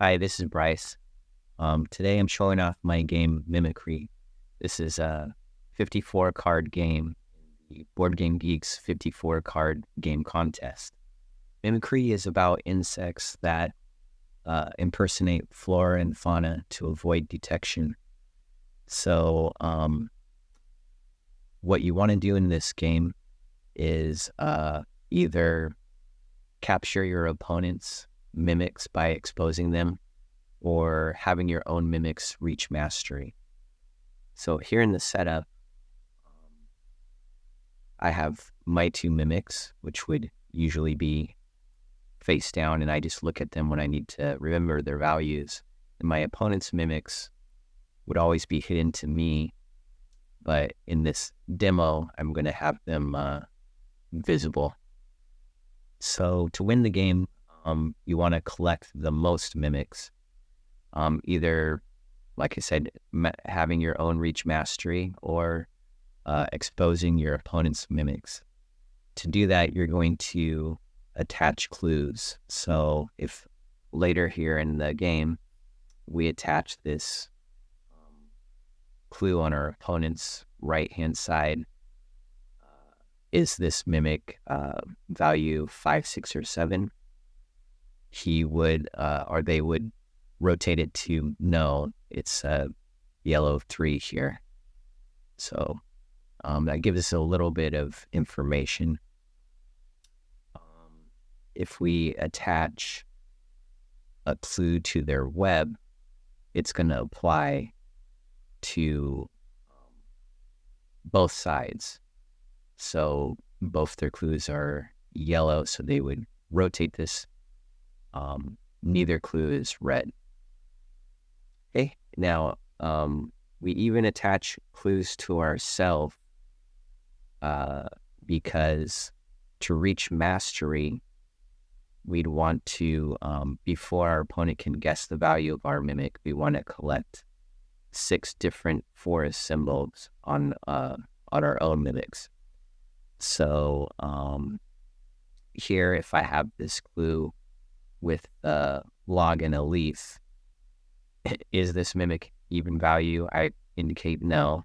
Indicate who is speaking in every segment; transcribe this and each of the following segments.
Speaker 1: Hi, this is Bryce. Today I'm showing off my game Mimicry. This is a 54 card game, the Board Game Geeks 54 card game contest. Mimicry is about insects that impersonate flora and fauna to avoid detection. So, what you want to do in this game is either capture your opponent's mimics by exposing them, or having your own mimics reach mastery. So here in the setup, I have my two mimics, which would usually be face down, and I just look at them when I need to remember their values. And my opponent's mimics would always be hidden to me, but in this demo, I'm going to have them visible. So to win the game, you want to collect the most mimics. Either, like I said, having your own reach mastery or exposing your opponent's mimics. To do that, you're going to attach clues. So if later here in the game, we attach this clue on our opponent's right-hand side, is this mimic value 5, 6, or 7? He would, or they would rotate it to no, it's a yellow 3 here. So that gives us a little bit of information. If we attach a clue to their web, it's going to apply to both sides. So both their clues are yellow, so they would rotate this. Neither clue is red. Okay, now we even attach clues to ourselves because to reach mastery, we'd want to, before our opponent can guess the value of our mimic, we want to collect 6 different forest symbols on our own mimics. So here, if I have this clue with a log and a leaf, is this mimic even value? I indicate no.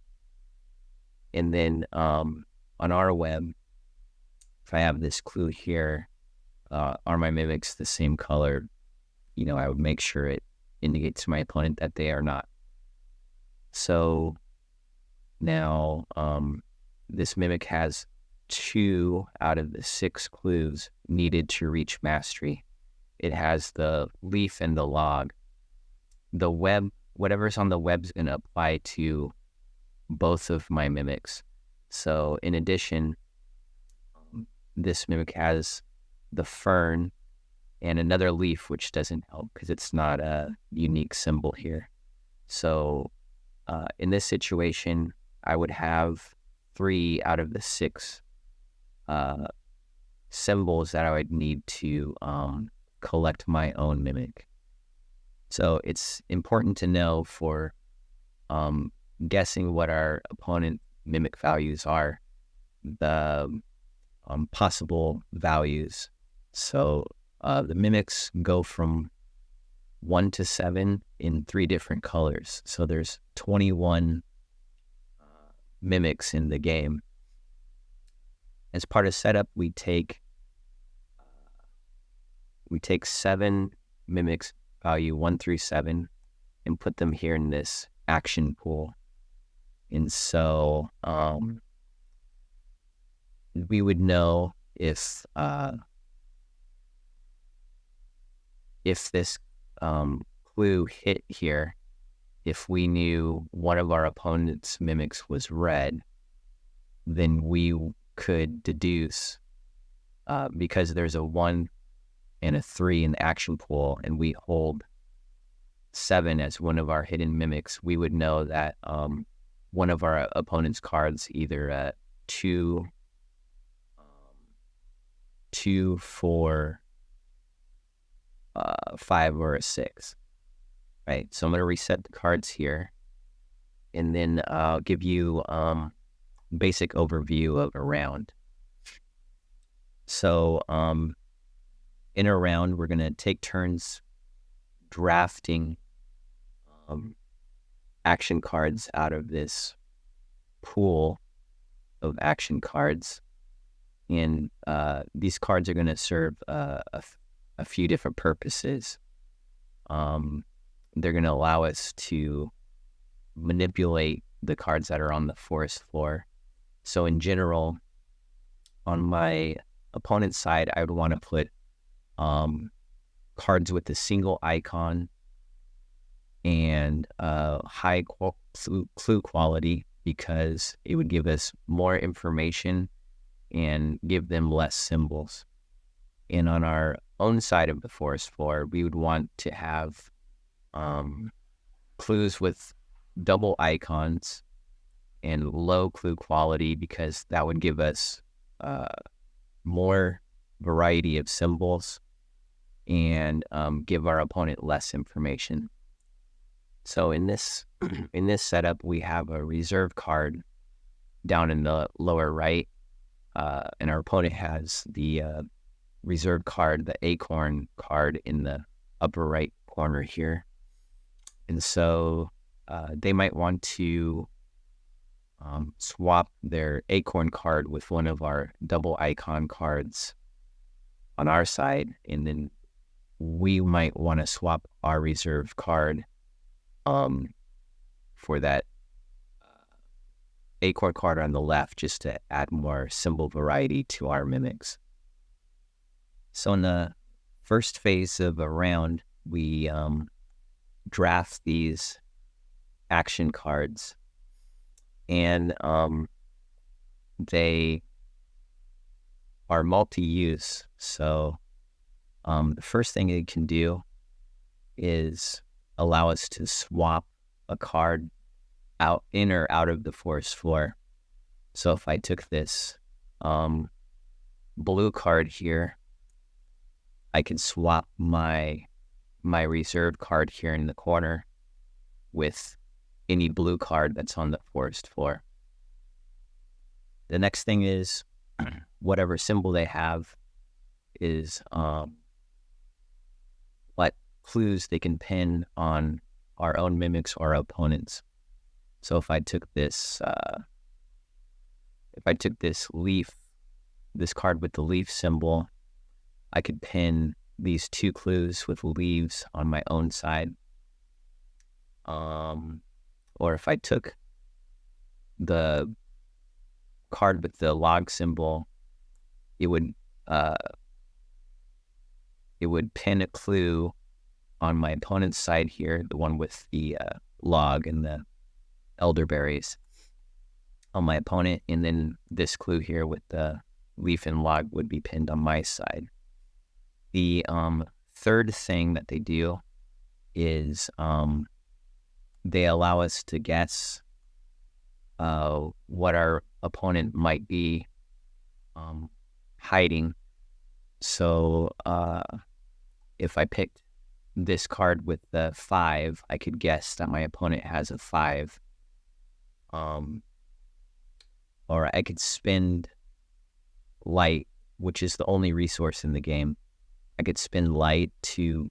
Speaker 1: And then on our web, if I have this clue here, are my mimics the same color? I would make sure it indicates to my opponent that they are not. So now this mimic has 2 out of the 6 clues needed to reach mastery. It has the leaf and the log. The web, whatever's on the web is going to apply to both of my mimics. So in addition, this mimic has the fern and another leaf, which doesn't help because it's not a unique symbol here. So in this situation, I would have 3 out of the 6 symbols that I would need to collect my own mimic. So it's important to know for guessing what our opponent mimic values are, the possible values. So the mimics go from 1 to 7 in 3 different colors. So there's 21 mimics in the game. As part of setup, we take 7 mimics value 1 through 7 and put them here in this action pool. And so we would know if this clue hit here, if we knew one of our opponent's mimics was red, then we could deduce, because there's a 1 and a 3 in the action pool, and we hold 7 as one of our hidden mimics, we would know that one of our opponent's cards, either a 2, 4, 5, or a 6. Right, so I'm going to reset the cards here, and then I'll give you basic overview of a round. So in a round, we're going to take turns drafting action cards out of this pool of action cards. And these cards are going to serve a few different purposes. They're going to allow us to manipulate the cards that are on the forest floor. So in general, on my opponent's side, I would want to put cards with a single icon and high clue quality, because it would give us more information and give them less symbols. And on our own side of the forest floor, we would want to have clues with double icons and low clue quality, because that would give us more variety of symbols and give our opponent less information. So in this setup, we have a reserve card down in the lower right, and our opponent has the reserve card, the acorn card, in the upper right corner here. And so they might want to swap their acorn card with one of our double icon cards on our side, and then we might want to swap our reserve card for that acorn card on the left, just to add more symbol variety to our mimics. So in the first phase of a round, we draft these action cards, and they are multi-use. So the first thing it can do is allow us to swap a card in or out of the forest floor. So if I took this blue card here, I could swap my reserve card here in the corner with any blue card that's on the forest floor. The next thing is whatever symbol they have is what clues they can pin on our own mimics or opponents. So if I took this leaf, this card with the leaf symbol, I could pin these two clues with leaves on my own side. Or if I took the card with the log symbol, it would pin a clue on my opponent's side here, the one with the log and the elderberries on my opponent, and then this clue here with the leaf and log would be pinned on my side. The third thing that they do is they allow us to guess what our opponent might be hiding. So if I picked this card with the 5, I could guess that my opponent has a 5. Or I could spend light, which is the only resource in the game. I could spend light to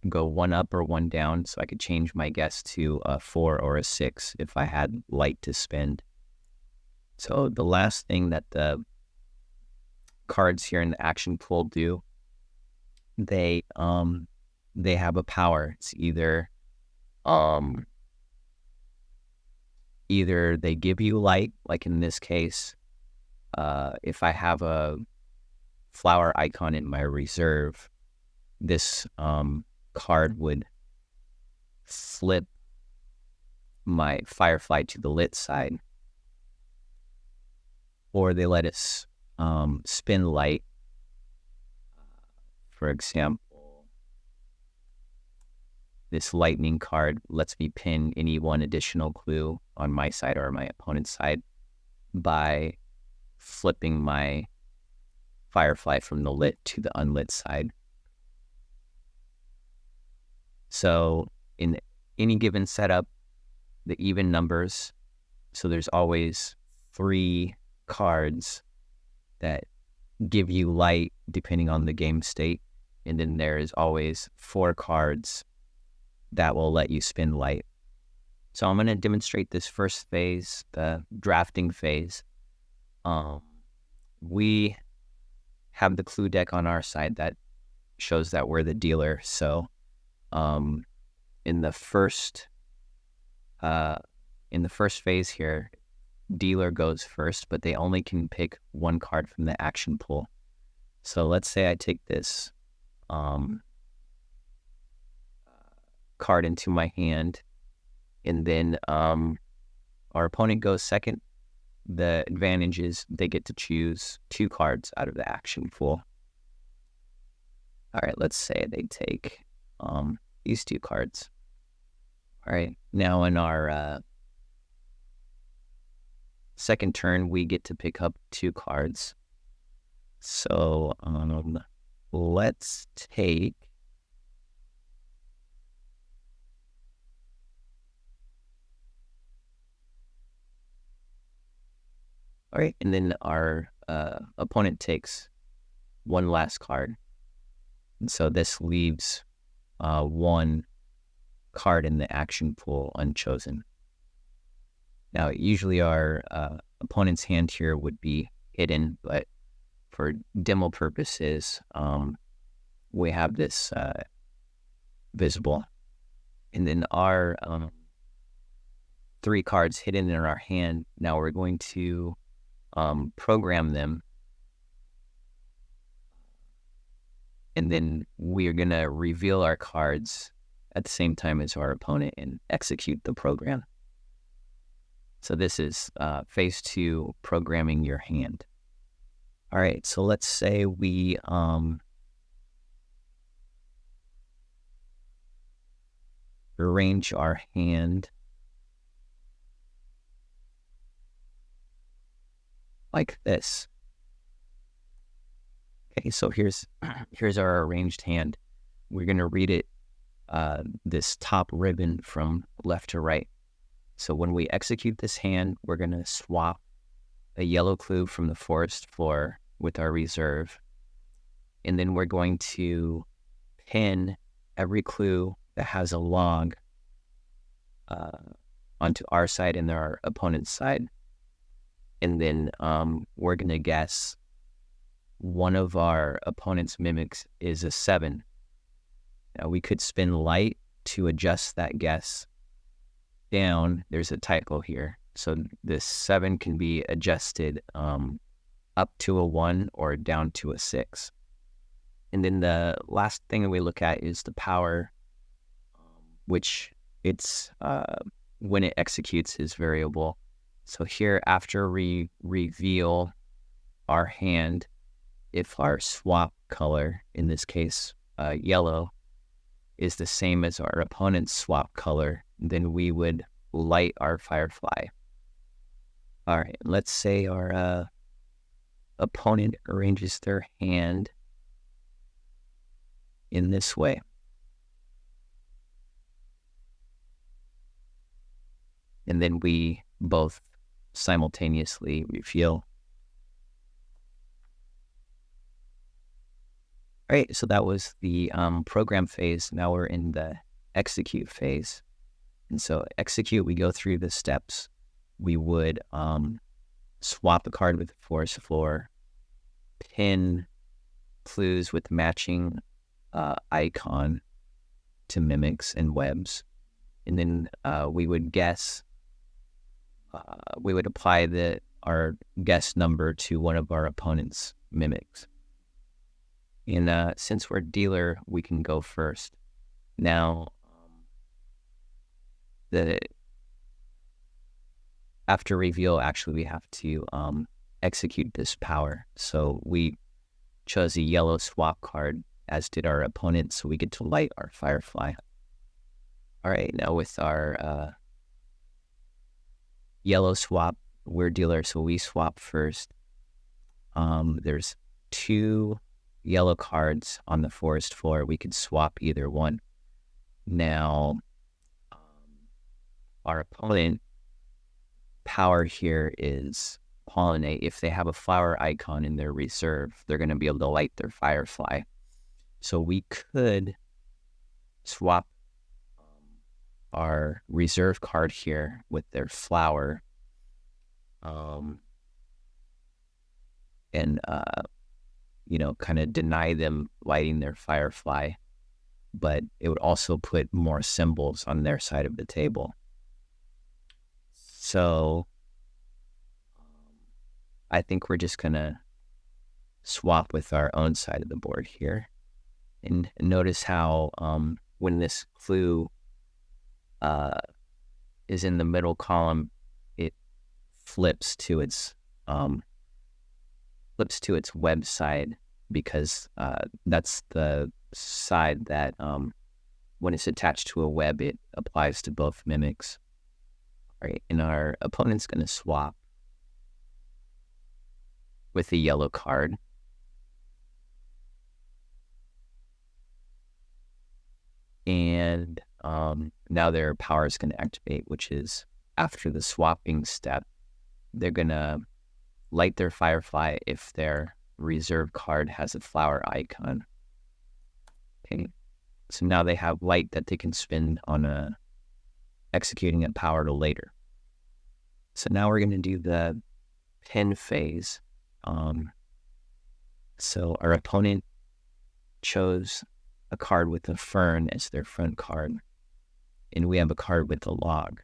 Speaker 1: go 1 up or 1 down, so I could change my guess to a 4 or a 6 if I had light to spend. So the last thing that the cards here in the action pool do, they have a power. It's either they give you light, like in this case, if I have a flower icon in my reserve, this card would flip my firefly to the lit side. Or they let us spin light. For example, this lightning card lets me pin any one additional clue on my side or my opponent's side by flipping my firefly from the lit to the unlit side. So in any given setup, the even numbers, so there's always 3 cards that give you light depending on the game state, and then there's always 4 cards that will let you spin light. So I'm going to demonstrate this first phase, the drafting phase. We have the clue deck on our side that shows that we're the dealer. So in the first phase here, dealer goes first, but they only can pick one card from the action pool. So let's say I take this card into my hand, and then our opponent goes second. The advantage is they get to choose 2 cards out of the action pool. All right, let's say they take these 2 cards. All right, now in our second turn, we get to pick up 2 cards. So let's take all right, and then our opponent takes one last card. And so this leaves 1 card in the action pool unchosen. Now, usually our opponent's hand here would be hidden, but for demo purposes, we have this visible. And then our 3 cards hidden in our hand, now we're going to program them, and then we are going to reveal our cards at the same time as our opponent and execute the program. So this is phase 2, programming your hand. All right, so let's say we arrange our hand like this. Okay, so here's our arranged hand. We're going to read it, this top ribbon from left to right. So when we execute this hand, we're going to swap a yellow clue from the forest floor with our reserve. And then we're going to pin every clue that has a log onto our side and our opponent's side. And then we're going to guess one of our opponent's mimics is a 7. Now we could spin light to adjust that guess down. There's a typo here. So this 7 can be adjusted up to a 1 or down to a 6. And then the last thing that we look at is the power, which it's when it executes is variable. So here, after we reveal our hand, if our swap color, in this case yellow, is the same as our opponent's swap color, then we would light our firefly. All right, let's say our opponent arranges their hand in this way. And then we both simultaneously reveal. All right, so that was the program phase. Now we're in the execute phase. And so execute, we go through the steps. We would swap a card with the forest floor, pin clues with matching icon to mimics and webs. And then we would guess, we would apply our guess number to one of our opponent's mimics. And since we're dealer, we can go first. Now, after reveal, actually, we have to execute this power. So we chose a yellow swap card, as did our opponent, so we get to light our firefly. All right, now with our yellow swap, we're dealer, so we swap first. There's 2 yellow cards on the forest floor. We could swap either one. Now, our opponent power here is pollinate. If they have a flower icon in their reserve, they're going to be able to light their firefly. So we could swap our reserve card here with their flower, and kind of deny them lighting their firefly, but it would also put more symbols on their side of the table. So I think we're just gonna swap with our own side of the board here, and notice how when this clue is in the middle column, it flips to its web side, because that's the side that when it's attached to a web, it applies to both mimics. All right, and our opponent's going to swap with a yellow card. And now their power is going to activate, which is after the swapping step. They're going to light their firefly if their reserve card has a flower icon. Okay, so now they have light that they can spend on executing a power to later. So now we're going to do the pin phase. So our opponent chose a card with a fern as their front card, and we have a card with a log.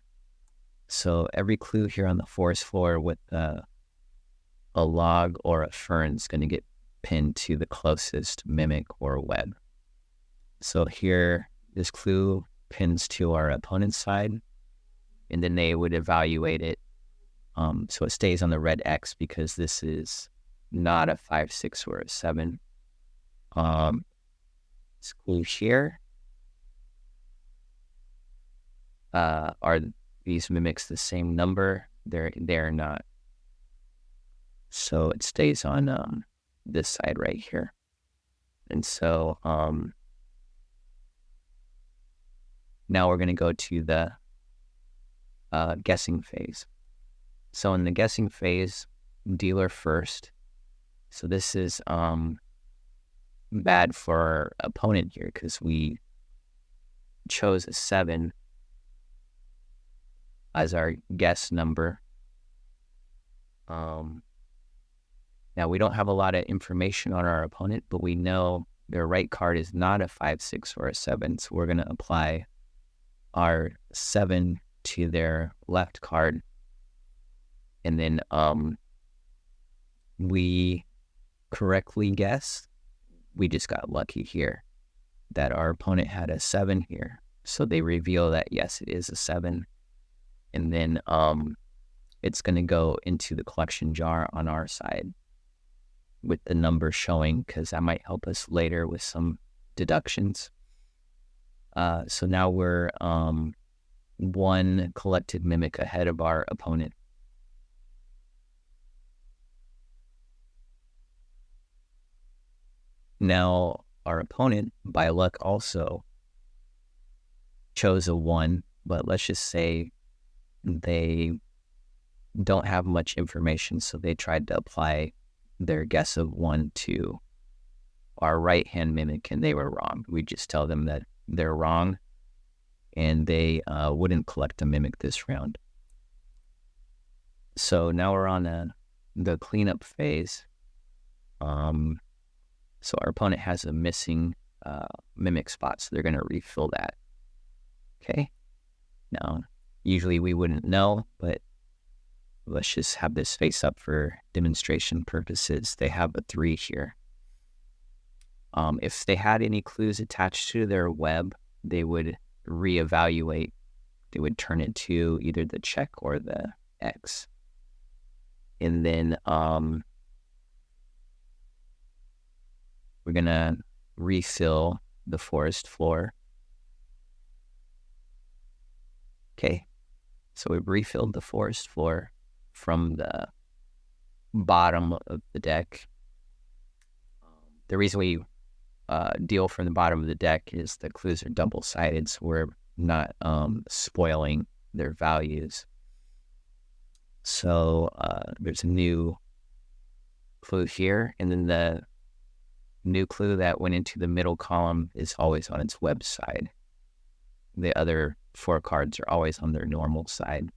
Speaker 1: So every clue here on the forest floor with a log or a fern is going to get pinned to the closest mimic or web. So here, this clue pins to our opponent's side, and then they would evaluate it. So it stays on the red X because this is not a 5, 6, or a 7. This clue here, are these mimics the same number? They're not. So it stays on this side right here. And so now we're going to go to the guessing phase. So in the guessing phase, dealer first. So this is bad for our opponent here because we chose a 7 as our guess number. Now we don't have a lot of information on our opponent, but we know their right card is not a 5, 6, or a 7. So we're going to apply our 7 to their left card. And then we correctly guess. We just got lucky here that our opponent had a 7 here. So they reveal that, yes, it is a 7. And then it's going to go into the collection jar on our side with the number showing, because that might help us later with some deductions. So now we're 1 collected mimic ahead of our opponent. Now, our opponent, by luck, also chose a 1, but let's just say they don't have much information, so they tried to apply their guess of 1 to our right-hand mimic, and they were wrong. We just tell them that they're wrong, and they wouldn't collect a mimic this round. So now we're on the cleanup phase. So our opponent has a missing mimic spot, so they're going to refill that. Okay. Now, usually we wouldn't know, but let's just have this face up for demonstration purposes. They have a 3 here. If they had any clues attached to their web, they would reevaluate. They would turn it to either the check or the X. And then we're going to refill the forest floor. Okay, so we've refilled the forest floor from the bottom of the deck. The reason we deal from the bottom of the deck is the clues are double-sided, so we're not spoiling their values. So there's a new clue here, and then the new clue that went into the middle column is always on its web side. The other 4 cards are always on their normal side.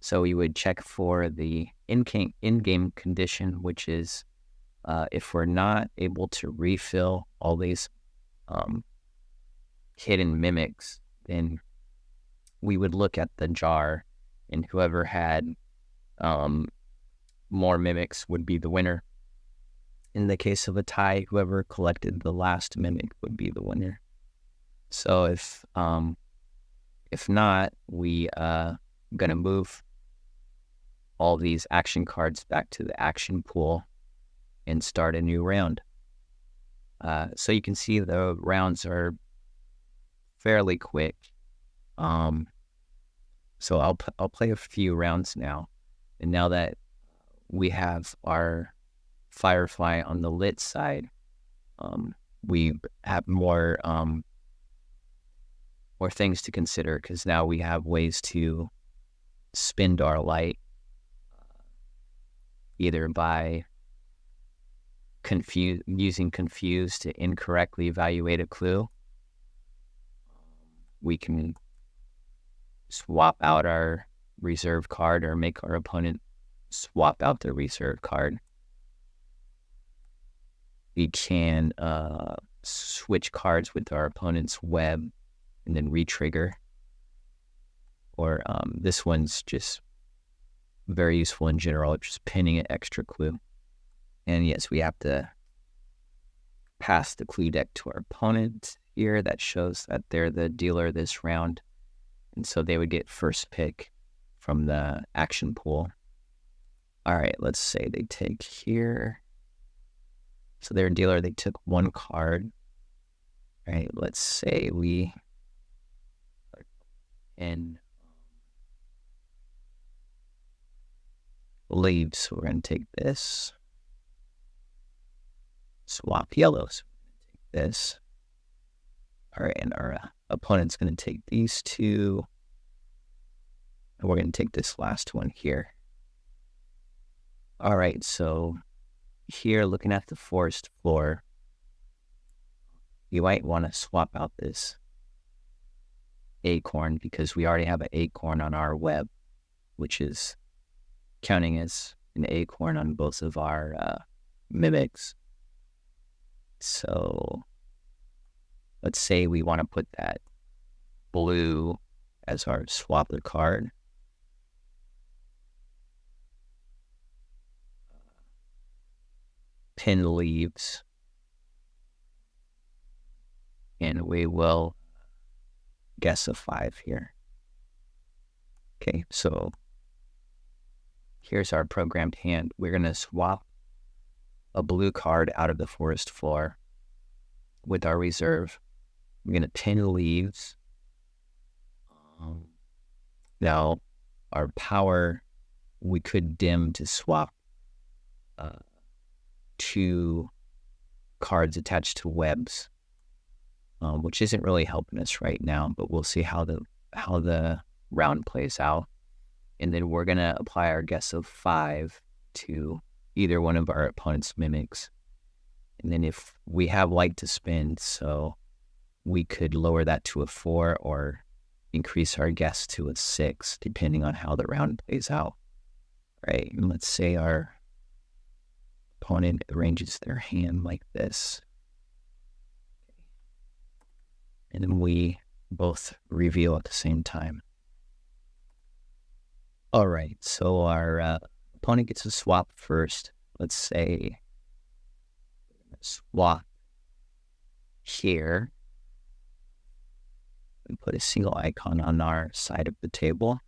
Speaker 1: So we would check for the in-game condition, which is if we're not able to refill all these hidden mimics, then we would look at the jar, and whoever had more mimics would be the winner. In the case of a tie, whoever collected the last mimic would be the winner. So if not, we gonna move all these action cards back to the action pool and start a new round. So you can see the rounds are fairly quick. So I'll play a few rounds now, and now that we have our Firefly on the lit side, we have more things to consider, because now we have ways to spend our light, either by using confuse to incorrectly evaluate a clue. We can swap out our reserve card or make our opponent swap out their reserve card. We can switch cards with our opponent's web and then re-trigger. Or this one's just very useful in general, just pinning an extra clue. And yes, we have to pass the clue deck to our opponent here. That shows that they're the dealer this round. And so they would get first pick from the action pool. All right, let's say they take here. So they're a dealer, they took 1 card. All right, let's say we in leaves. So we're going to take this. Swap yellows. Take this. All right, and our opponent's going to take these 2. And we're going to take this last one here. All right, so here, looking at the forest floor, you might want to swap out this acorn, because we already have an acorn on our web, which is counting as an acorn on both of our mimics. So let's say we want to put that blue as our swapper card. Pin leaves. And we will guess a 5 here. Okay, so here's our programmed hand. We're going to swap a blue card out of the forest floor with our reserve. We're going to pin leaves. Now, our power, we could dim to swap 2 cards attached to webs, which isn't really helping us right now, but we'll see how the round plays out. And then we're going to apply our guess of 5 to either one of our opponent's mimics. And then if we have light to spend, so we could lower that to a 4 or increase our guess to a 6, depending on how the round plays out. Right? And let's say our opponent arranges their hand like this. And then we both reveal at the same time. All right, so our opponent gets a swap first. Let's say swap here. We put a single icon on our side of the table.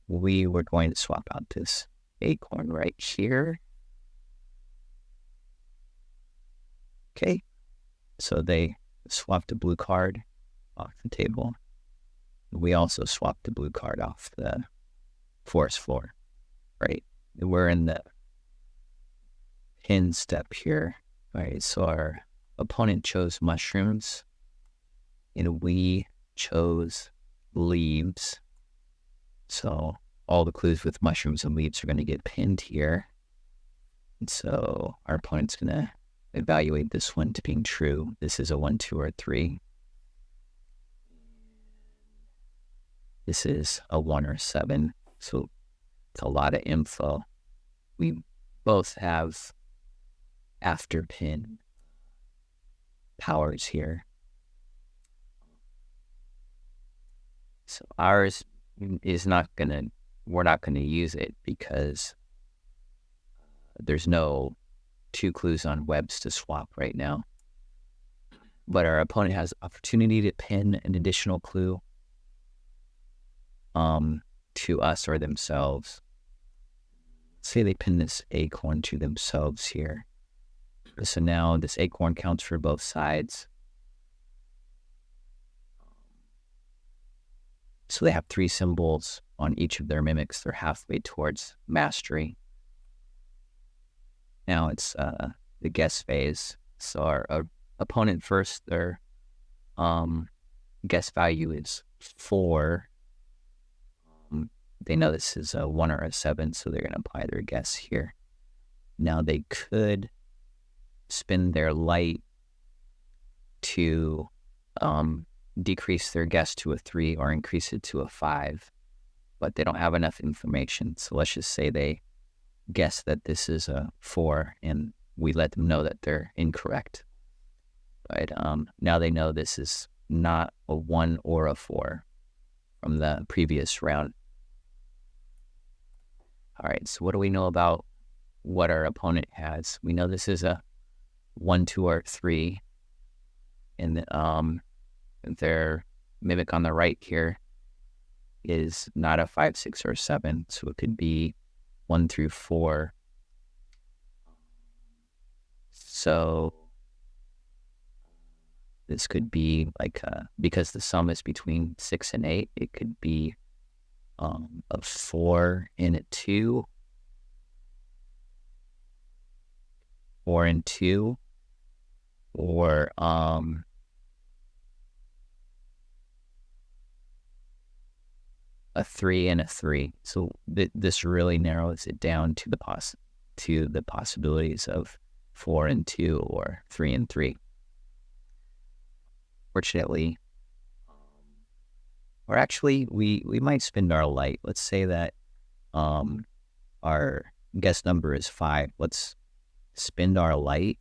Speaker 1: We were going to swap out this acorn right here. Okay, so they swapped a blue card off the table. We also swapped the blue card off the forest floor, right? We're in the pin step here. All right, so our opponent chose mushrooms, and we chose leaves. So all the clues with mushrooms and leaves are going to get pinned here. And so our opponent's going to evaluate this one to being true. This is a 1, 2, or 3. this is a 1 or 7. So it's a lot of info. We both have after pin powers here. So ours is we're not gonna use it because there's no 2 clues on webs to swap right now. But our opponent has opportunity to pin an additional clue to us or themselves. Say they pin this acorn to themselves here. So now this acorn counts for both sides. So they have 3 symbols on each of their mimics. They're halfway towards mastery. Now it's the guess phase. So our opponent first, their guess value is 4. They know this is a 1 or a 7, so they're going to apply their guess here. Now they could spin their light to decrease their guess to a 3 or increase it to a 5, but they don't have enough information. So let's just say they guess that this is a 4, and we let them know that they're incorrect. But now they know this is not a 1 or a 4 from the previous round. All right, so what do we know about what our opponent has? We know this is a 1, 2, or 3, and their mimic on the right here is not a 5, 6, or 7, so it could be 1 through 4. So this could be like, because the sum is between 6 and 8, it could be a 4 and a 2, 4 and 2, or a 3 and a 3. So this really narrows it down to the possibilities of 4 and 2 or 3 and 3. Fortunately, or actually, we might spin our light. Let's say that our guess number is 5. Let's spin our light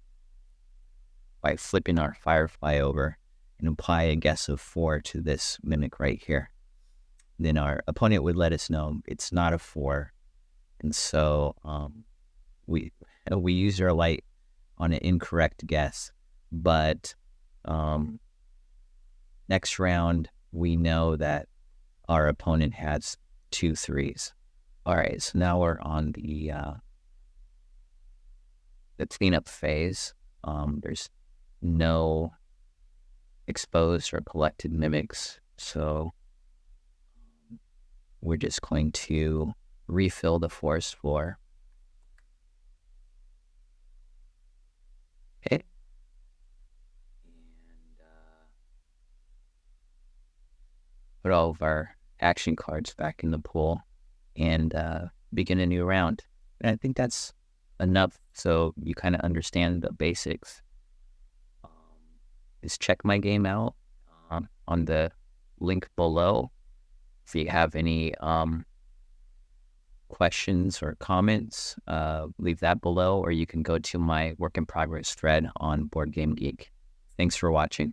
Speaker 1: by flipping our firefly over and apply a guess of 4 to this mimic right here. Then our opponent would let us know it's not a 4. And so we use our light on an incorrect guess. But next round, we know that our opponent has 2 3s. All right, so now we're on the cleanup phase. There's no exposed or collected mimics, so we're just going to refill the forest floor. Okay. And put all of our action cards back in the pool and begin a new round. And I think that's enough so you kind of understand the basics. Just check my game out on the link below. If you have any questions or comments, leave that below, or you can go to my work in progress thread on Board Game Geek. Thanks for watching.